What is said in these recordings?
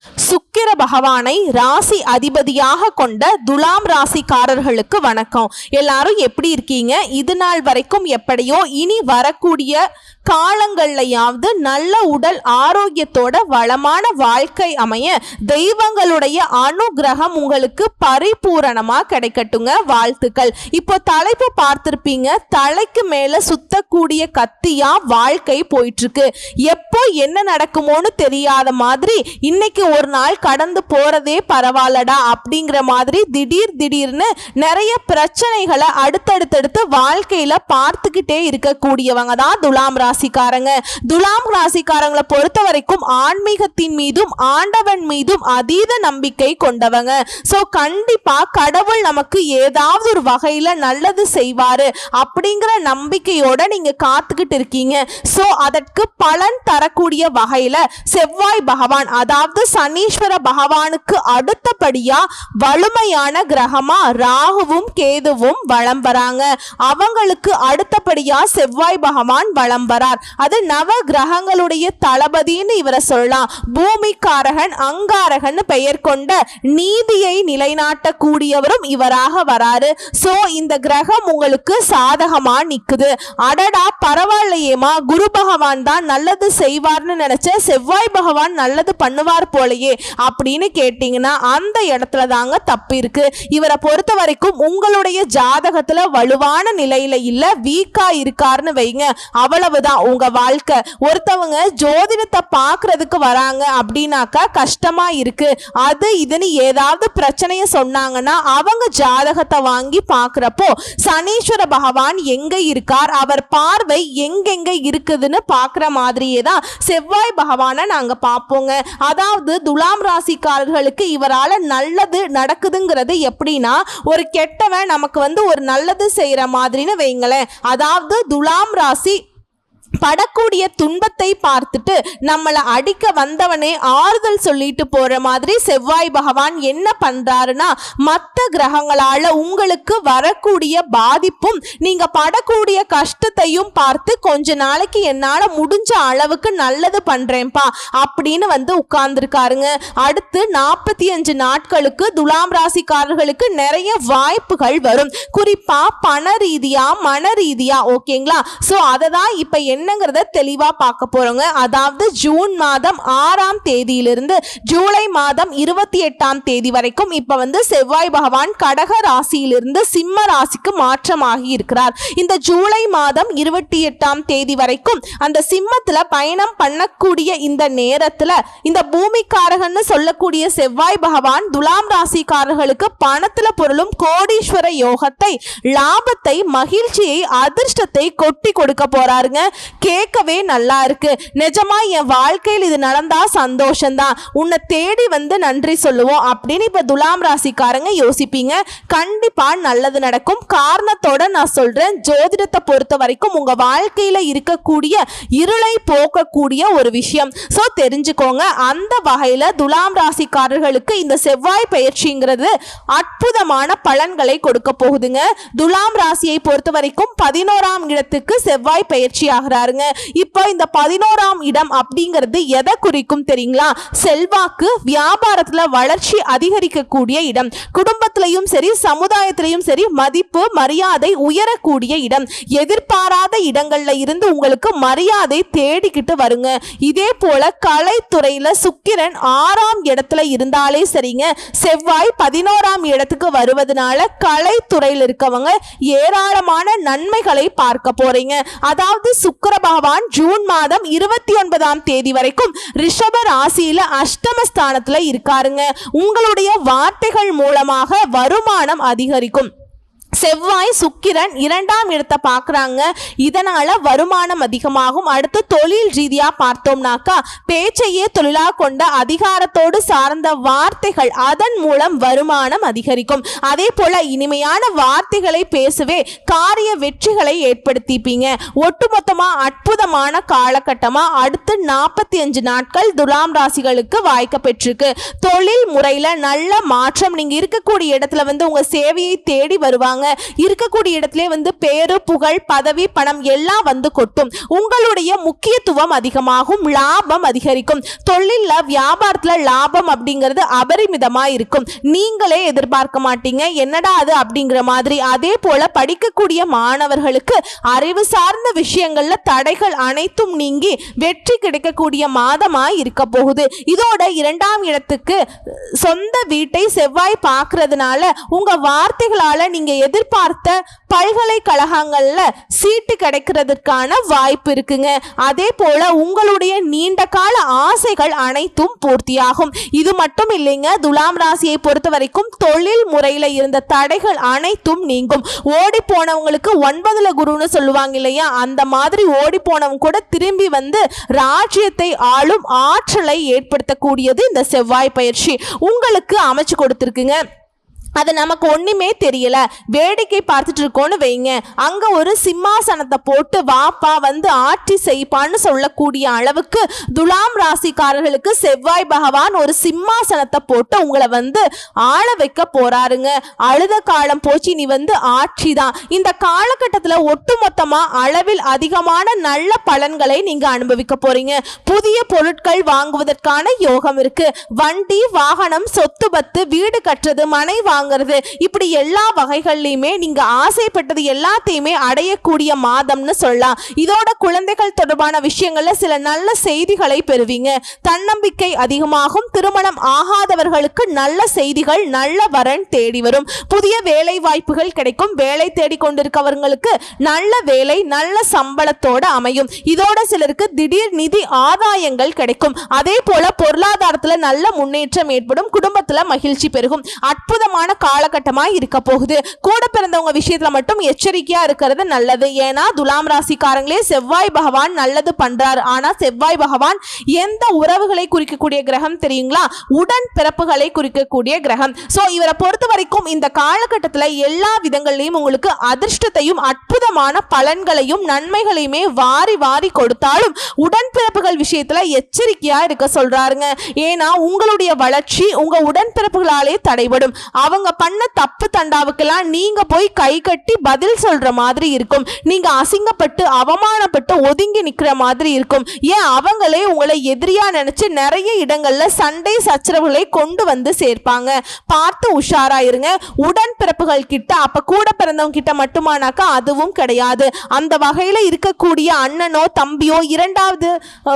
சுக்கிர பகவானை ராசி அதிபதியாக கொண்ட துலாம் ராசிக்காரர்களுக்கு வணக்கம். எல்லாரும் எப்படி இருக்கீங்க? இது நாள் வரைக்கும் எப்படியோ இனி வரக்கூடிய காலங்கள்லையாவது நல்ல உடல் ஆரோக்கியத்தோட வளமான வாழ்க்கை அமைய தெய்வங்களுடைய அனுகிரகம் உங்களுக்கு பரிபூரணமா கிடைக்கட்டுங்க. வாழ்த்துக்கள். இப்போ தலைப்பு பார்த்திருப்பீங்க, தலைக்கு மேல சுத்தக்கூடிய கத்தியா வாழ்க்கை போயிட்டு இருக்கு. எப்போ என்ன நடக்குமோன்னு தெரியாத மாதிரி இன்னைக்கு ஒரு நாள் கடந்து போறதே பரவாயில்லடா அப்படிங்கிற மாதிரி திடீர்னு நிறைய பிரச்சனைகளை அடுத்தடுத்து வாழ்க்கையில பார்த்துக்கிட்டே இருக்கக்கூடியவங்க தான் துலாம் ராசிக்காரங்க. துலாம் ராசிக்காரங்களை பொறுத்த வரைக்கும் ஆன்மீகத்தின் மீதும் ஆண்டவன் மீதும் அதீத நம்பிக்கை கொண்டவங்க. சோ கண்டிப்பா கடவுள் நமக்கு ஏதாவது ஒரு வகையில நல்லது செய்வாரு அப்படிங்கிற நம்பிக்கையோட நீங்க காத்துக்கிட்டு இருக்கீங்க. சோ அதற்கு பலன் தரக்கூடிய வகையில செவ்வாய் பகவான், அதாவது சனீஸ்வர பகவானுக்கு அடுத்தபடியா வலிமையான கிரகமா ராகுவும் கேதுவும் வலம் வராங்க. அவங்களுக்கு அடுத்தபடியா செவ்வாய் பகவான் வலம் வரார். அது நவ கிரகங்களுடைய தளபதின்னு இவரை சொல்லலாம். பூமிக்காரகன் அங்காரகன் பெயர் கொண்ட நீதியை நிலைநாட்டக்கூடியவரும் இவராக வராரு. சோ இந்த கிரகம் உங்களுக்கு சாதகமா நிக்குது. அடடா பரவாயில்லையேமா, குரு பகவான் தான் நல்லது செய்வார்னு நினைச்ச, செவ்வாய் பகவான் நல்லது பண்ணுவார் போலயே அப்படின்னு கேட்டீங்கன்னா அந்த இடத்துல தாங்க தப்பு இருக்கு. இவரை பொறுத்த வரைக்கும் உங்களுடைய ஜாதகத்துல வலுவான நிலையில இல்ல, வீக்கா இருக்காருன்னு வைங்க, அவ்வளவுதான் உங்க வாழ்க்கை. ஒருத்தவங்க ஜோதிடத்தை பாக்குறதுக்கு வராங்க அப்படின்னாக்கா கஷ்டமா இருக்கு, அது இதுன்னு ஏதாவது பிரச்சனைய சொன்னாங்கன்னா அவங்க ஜாதகத்தை வாங்கி பாக்குறப்போ சனீஸ்வர பகவான் எங்க இருக்கார், அவர் பார்வை எங்கெங்க இருக்குதுன்னு பாக்குற மாதிரியே தான் செவ்வாய் பகவானை நாங்க பார்ப்போங்க. அதாவது துலாம் ராசிக்காரர்களுக்கு இவரால நல்லது நடக்குதுங்கிறது எப்படின்னா, ஒரு கெட்டவன் நமக்கு ஒரு நல்லது செய்யற மாதிரின்னு வைங்களேன். அதாவது துலாம் ராசி படக்கூடிய துன்பத்தை பார்த்துட்டு நம்மளை அடிக்க வந்தவனே ஆறுதல் சொல்லிட்டு போற மாதிரி செவ்வாய் பகவான் என்ன பண்றாருன்னா, மற்ற கிரகங்களால உங்களுக்கு வரக்கூடிய பாதிப்பும் நீங்க படக்கூடிய கஷ்டத்தையும் பார்த்து கொஞ்ச நாளைக்கு என்னால முடிஞ்ச அளவுக்கு நல்லது பண்றேன்ப்பா அப்படின்னு உட்கார்ந்துருக்காருங்க. அடுத்து 45 நாட்களுக்கு துலாம் ராசிக்காரர்களுக்கு நிறைய வாய்ப்புகள் வரும். குறிப்பா பண ரீதியா மன ரீதியா. ஓகேங்களா? சோ அதை தான் இப்ப என்னங்கிறத தெளிவா பார்க்க போறோங்க. அதாவது ஜூன் மாதம் 6ஆம் தேதியிலிருந்து ஜூலை மாதம் 28ஆம் தேதி வரைக்கும் இப்ப செவ்வாய் பகவான் கடக ராசியிலிருந்து சிம்ம ராசிக்கு மாற்றமாகி இருக்கிறார். இந்த ஜூலை மாதம் 28ஆம் தேதி வரைக்கும் அந்த சிம்மத்துல பயணம் பண்ணக்கூடிய இந்த நேரத்துல இந்த பூமிக்காரகன்னு சொல்லக்கூடிய செவ்வாய் பகவான் துலாம் ராசிக்காரர்களுக்கு பணத்துல பொருளும் கோடீஸ்வர யோகத்தை, லாபத்தை, மகிழ்ச்சியை, அதிர்ஷ்டத்தை கொட்டி கொடுக்க போறாருங்க. கேட்கவே நல்லா இருக்கு. நிஜமா என் வாழ்க்கையில் இது நடந்தா சந்தோஷம்தான், உன்னை தேடி நன்றி சொல்லுவோம் அப்படின்னு இப்ப துலாம் ராசிக்காரங்க யோசிப்பீங்க. கண்டிப்பா நல்லது நடக்கும். காரணத்தோட நான் சொல்றேன், ஜோதிடத்தை பொறுத்த வரைக்கும் உங்க வாழ்க்கையில இருக்கக்கூடிய இருளை போக்கக்கூடிய ஒரு விஷயம். சோ தெரிஞ்சுக்கோங்க. அந்த வகையில துலாம் ராசிக்காரர்களுக்கு இந்த செவ்வாய் பயிற்சிங்கிறது அற்புதமான பலன்களை கொடுக்க போகுதுங்க. துலாம் ராசியை பொறுத்த வரைக்கும் 11ஆம் இடத்துக்கு செவ்வாய் பயிற்சி ஆகிறாருங்க. இப்போ இந்த 11ஆம் இடம் அப்படிங்கிறது எதை குறிக்கும் தெரியுங்களா? செல்வாக்கு, வியாபாரத்துல வளர்ச்சி அதிகரிக்கக்கூடிய இடம், குடும்பத்திலையும் சரி சமுதாயத்திலையும் சரி மதிப்பு மரியாதை உயரக்கூடிய இடம், எதிர்பாராத இடங்கள்ல இருந்து உங்களுக்கு மரியாதை தேடிக்கிட்டு வருங்க. இதே போல கலைத்துறையில சுக்கிரன் 6ஆம் இடத்துல இருந்தாலே சரிங்க, செவ்வாய் 11ஆம் இடத்துக்கு வருவதனால கலைத்துறையில் இருக்கவங்க ஏராளமான நன்மைகளை பார்க்க போறீங்க. அதாவது சுக்கிர பகவான் ஜூன் மாதம் 29ஆம் தேதி வரைக்கும் ரிஷப ராசியில அஷ்டமஸ்தானத்துல இருக்காருங்க. உங்களுடைய வார்த்தைகள் மூலமாக வருமானம் அதிகரிக்கும். செவ்வாய் சுக்கிரன் 2ஆம் இடத்தை பார்க்குறாங்க, இதனால வருமானம் அதிகமாகும். அடுத்து தொழில் ரீதியா பார்த்தோம்னாக்கா பேச்சையே தொழிலாக கொண்ட அதிகாரத்தோடு சார்ந்த வார்த்தைகள், அதன் மூலம் வருமானம் அதிகரிக்கும். அதே போல இனிமையான வார்த்தைகளை பேசவே காரிய வெற்றிகளை ஏற்படுத்திப்பீங்க. ஒட்டுமொத்தமா அற்புதமான காலகட்டமா அடுத்து 45 நாட்கள் துலாம் ராசிகளுக்கு வாய்க்க பெற்றிருக்கு. தொழில் முறையில நல்ல மாற்றம். நீங்க இருக்கக்கூடிய இடத்துல உங்க சேவையை தேடி வருவாங்க. இருக்கக்கூடிய இடத்திலே வந்து பேரு புகழ் பதவி பணம் எல்லாம் வந்து கொட்டும். உங்களுடைய முக்கியத்துவம் அதிகமாகும், லாபம் அதிகரிக்கும். தொழில்ல வியாபாரத்துல லாபம் அப்படிங்கிறது அபரிமிதமா இருக்கும். நீங்களே எதிர்பார்க்க மாட்டீங்க என்னடா அது அப்படிங்கிற மாதிரி. அதே போல படிக்கக்கூடிய மாணவர்களுக்கு அறிவு சார்ந்த விஷயங்கள்ல தடைகள் அனைத்தும் நீங்கி வெற்றி கிடைக்கக்கூடிய மாதமாய் இருக்க போகுது. இதோட 2ஆம் இடத்துக்கு சொந்த வீட்டை செவ்வாய் பார்க்கறதுனால உங்க வார்த்தைகளால நீங்க எதிர்பார்த்த பல்கலைக்கழகங்கள்ல சீட்டு கிடைக்கிறதுக்கான வாய்ப்பு இருக்குங்க. அதே போல உங்களுடைய நீண்ட கால ஆசைகள் அனைத்தும் பூர்த்தியாகும். இது மட்டும் இல்லைங்க, துலாம் ராசியை பொறுத்த வரைக்கும் தொழில் முறையில இருந்த தடைகள் அனைத்தும் நீங்கும். ஓடி போனவங்களுக்கு 9ல குருன்னு சொல்லுவாங்க இல்லையா, அந்த மாதிரி ஓடி போனவங்க கூட திரும்பி வந்து ராஜ்யத்தை ஆளும் ஆற்றலை ஏற்படுத்தக்கூடியது இந்த செவ்வாய் பயிற்சி உங்களுக்கு அமைச்சு கொடுத்திருக்குங்க. அது நமக்கு ஒண்ணுமே தெரியல, வேடிக்கை பார்த்துட்டு இருக்கோன்னு வைங்க, அங்க ஒரு சிம்மாசனத்தை போட்டு வாப்பா வந்து ஆட்சி செய்ப்பான்னு சொல்லக்கூடிய அளவுக்கு துலாம் ராசிக்காரர்களுக்கு செவ்வாய் பகவான் ஒரு சிம்மாசனத்தை போட்டு உங்களை வந்து ஆள வைக்க போறாருங்க. அழுத காலம் போச்சு, நீ வந்து ஆட்சி தான். இந்த காலகட்டத்தில் ஒட்டுமொத்தமா அளவில் அதிகமான நல்ல பலன்களை நீங்க அனுபவிக்க போறீங்க. புதிய பொருட்கள் வாங்குவதற்கான யோகம் இருக்கு. வண்டி வாகனம் சொத்து பத்து வீடு கட்டுறது மனை இப்படி எல்லா வகைகள்லயுமே நீங்க ஆசைப்பட்டது எல்லாத்தையுமே அடையக்கூடிய மாதம்னு சொல்லலாம். இதோட குழந்தைகள் தொடர்பான விஷயங்கள்ல சில நல்ல செய்திகளை பெறுவீங்க. தன்னம்பிக்கை அதிகமாகும். திருமணம் ஆகாதவர்களுக்கு நல்ல செய்திகள், நல்ல வரன் தேடி வரும். புதிய வேலை வாய்ப்புகள் கிடைக்கும். வேலை தேடி கொண்டிருக்கவர்களுக்கு நல்ல வேலை நல்ல சம்பளத்தோட அமையும். இதோட சிலருக்கு திடீர் நிதி ஆதாயங்கள் கிடைக்கும். அதே போல பொருளாதாரத்துல நல்ல முன்னேற்றம் ஏற்படும். குடும்பத்துல மகிழ்ச்சி பெருகும். அற்புதமான காலகட்டமா இருக்க போகுது. கூட பிறந்தவங்க விஷயத்துல மட்டும் எச்சரிக்கையா இருக்கிறது நல்லது. ஏன்னா துலாம் ராசிக்காரங்களே செவ்வாய் பகவான் நல்லது பண்றாரு. ஆனா செவ்வாய் பகவான் எந்த உறவுகளை குறிக்கக்கூடிய கிரகம் தெரியுங்களா? உடன் பிறப்புகளை குறிக்கக்கூடிய கிரகம். சோ இவரை பொறுத்த வரைக்கும் இந்த காலகட்டத்தில் எல்லா விதங்களிலும் உங்களுக்கு அதிர்ஷ்டத்தையும் அற்புதமான பலன்களையும் நன்மைகளையுமே வாரி வாரி கொடுத்தாலும் உடன்பிறப்புகள் விஷயத்துல எச்சரிக்கையா இருக்க சொல்றாருங்க. ஏன்னா உங்களுடைய வளர்ச்சி உங்க உடன்பிறப்புகளாலே தடைபடும். அவங்க பண்ண தப்பு தண்டாவுக்கெல்லாம் நீங்க போய் கை கட்டி பதில் சொல்ற மாதிரி இருக்கும். நீங்க அசிங்கப்பட்டு அவமானப்பட்டு ஒதுங்கி நிக்கிற மாதிரி இருக்கும். ஏன் அவங்களே உங்களை எதிரியா நினைச்சு நிறைய இடங்கள்ல சண்டை சச்சரவுகளை கொண்டு வந்து சேர்ப்பாங்க. பார்த்து உஷாரா இருங்க. உடன் பிறப்புகள் கிட்ட, அப்ப கூட பிறந்தவங்க கிட்ட மட்டுமானாக்கா அதுவும் கிடையாது. அந்த வகையில இருக்கக்கூடிய அண்ணனோ தம்பியோ, 2வது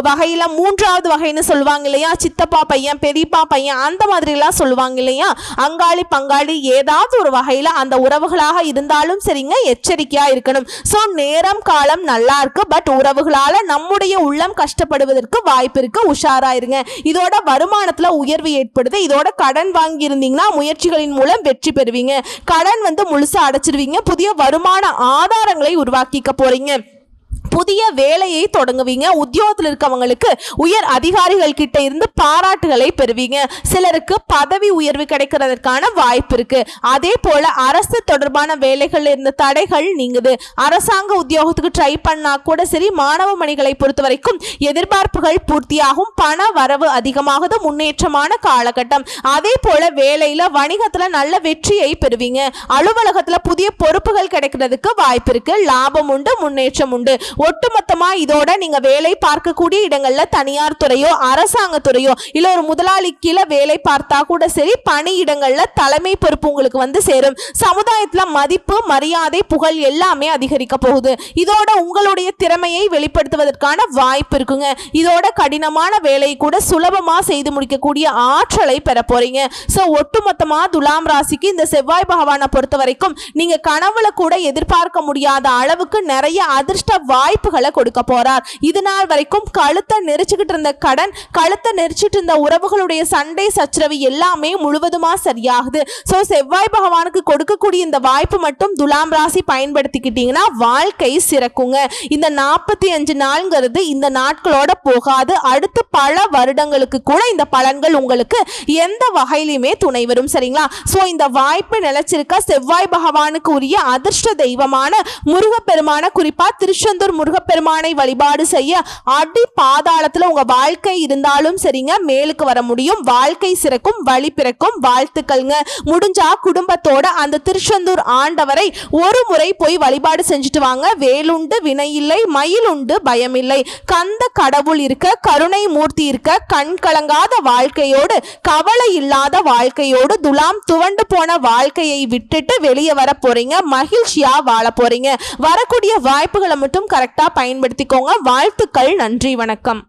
வகையில 3வது வகைன்னு சொல்லுவாங்க இல்லையா, சித்தப்பா பையன் பெரியப்பா பையன் அந்த மாதிரி எல்லாம் சொல்லுவாங்க இல்லையா, அங்காளி பங்காளி ஏதாவது ஒரு வகையில அந்த உறவுகளாக இருந்தாலும் சரிங்க, எச்சரிக்கையா இருக்கணும். சோ நேரம் காலம் நல்லா இருக்கு, பட் உறவுகளால நம்முடைய உள்ளம் கஷ்டப்படுவதற்கு வாய்ப்பு இருக்கு. உஷாரா இருங்க. இதோட வருமானத்துல உயர்வு ஏற்படுது. இதோட கடன் வாங்கி இருந்தீங்கன்னா முயற்சிகளின் மூலம் வெற்றி பெறுவீங்க. கடன் வந்து முழுசா அடைச்சிருவீங்க. புதிய வருமான ஆதாரங்களை உருவாக்கிக்க போறீங்க. புதிய வேலையை தொடங்குவீங்க. உத்தியோகத்தில் இருக்கவங்களுக்கு உயர் அதிகாரிகள் கிட்ட இருந்து பாராட்டுகளை பெறுவீங்க. சிலருக்கு பதவி உயர்வு கிடைக்கிறதுக்கான வாய்ப்பு இருக்கு. அதே போல அரசு தொடர்பான வேலைகள் இருந்த தடைகள் நீங்குது. அரசாங்க உத்தியோகத்துக்கு ட்ரை பண்ணா கூட சரி, மாணவ மணிகளை பொறுத்த வரைக்கும் எதிர்பார்ப்புகள் பூர்த்தியாகும். பண வரவு அதிகமாகுது. முன்னேற்றமான காலகட்டம். அதே போல வேலையில வணிகத்துல நல்ல வெற்றியை பெறுவீங்க. அலுவலகத்துல புதிய பொறுப்புகள் கிடைக்கிறதுக்கு வாய்ப்பு இருக்கு. லாபம் உண்டு, முன்னேற்றம் உண்டு. ஒட்டுமொத்தமா இதோட நீங்க வேலை பார்க்கக்கூடிய இடங்கள்ல தனியார் துறையோ அரசாங்க துறையோ இல்ல ஒரு முதலாளி கீழே வேலை பார்த்தா கூட சரி, பணியிடங்கள்ல தலைமை பொறுப்பு உங்களுக்கு வந்து சேரும். சமுதாயத்துல மதிப்பு மரியாதை புகழ் எல்லாமே அதிகரிக்க போகுது. இதோட உங்களுடைய திறமையை வெளிப்படுத்துவதற்கான வாய்ப்பு இருக்குங்க. இதோட கடினமான வேலையை கூட சுலபமா செய்து முடிக்கக்கூடிய ஆற்றலை பெற போறீங்க. சோ ஒட்டுமொத்தமா துலாம் ராசிக்கு இந்த செவ்வாய் பகவானை பொறுத்த வரைக்கும் நீங்க கனவுல கூட எதிர்பார்க்க முடியாத அளவுக்கு நிறைய அதிர்ஷ்ட வாய்ப்புகளை கொடுக்க போறார். இது நாள் வரைக்கும் கழுத்தை நெரிச்சுக்கிட்டு இருந்த கடன், கழுத்தை நெரிச்சிட்டு இருந்த உறவுகளுடைய சண்டை சச்சரவு எல்லாமே முழுவதுமா சரியாகுது. சோ செவ்வாய் பகவானுக்கு கொடுக்கக்கூடிய இந்த வாய்ப்பு மட்டும் துலாம் ராசி பயன்படுத்திக்கிட்டீங்கன்னா வாழ்க்கை சிறக்குங்க. இந்த 45 நாள்ங்கிறது இந்த நாட்களோட போகாது. அடுத்து பல வருடங்களுக்கு கூட இந்த பலன்கள் உங்களுக்கு எந்த வகையிலுமே துணை வரும். சரிங்களா? சோ இந்த வாய்ப்பு நிலைச்சிருக்க செவ்வாய் பகவானுக்கு உரிய அதிர்ஷ்ட தெய்வமான முருகப்பெருமான, குறிப்பா திருச்செந்தூர் முருகப்பெருமானை வழிபாடு செய்ய அடி பாதாளத்துல உங்க வாழ்க்கை இருந்தாலும் சரிங்க, மேலுக்கு வர முடியும், வாழ்க்கை சிறக்கும், வழி பிறக்கும். வாழ்த்துக்கள்ங்க. முடிஞ்சா குடும்பத்தோட அந்த திருச்செந்தூர் ஆண்டவரை ஒரு முறை போய் வழிபாடு செஞ்சுட்டு வாங்க. வேலுண்டு வினை இல்லை, மயிலுண்டு பயமில்லை. கந்த கடவுள் இருக்க, கருணை மூர்த்தி இருக்க, கண் கலங்காத வாழ்க்கையோடு, கவலை இல்லாத வாழ்க்கையோடு, துலாம் துவண்டு போன வாழ்க்கையை விட்டுட்டு வெளியே வர போறீங்க. மகிழ்ச்சியா வாழ போறீங்க. வரக்கூடிய வாய்ப்புகளை மட்டும் கரெக்டா பயன்படுத்திக்கோங்க. வாழ்த்துக்கள். நன்றி, வணக்கம்.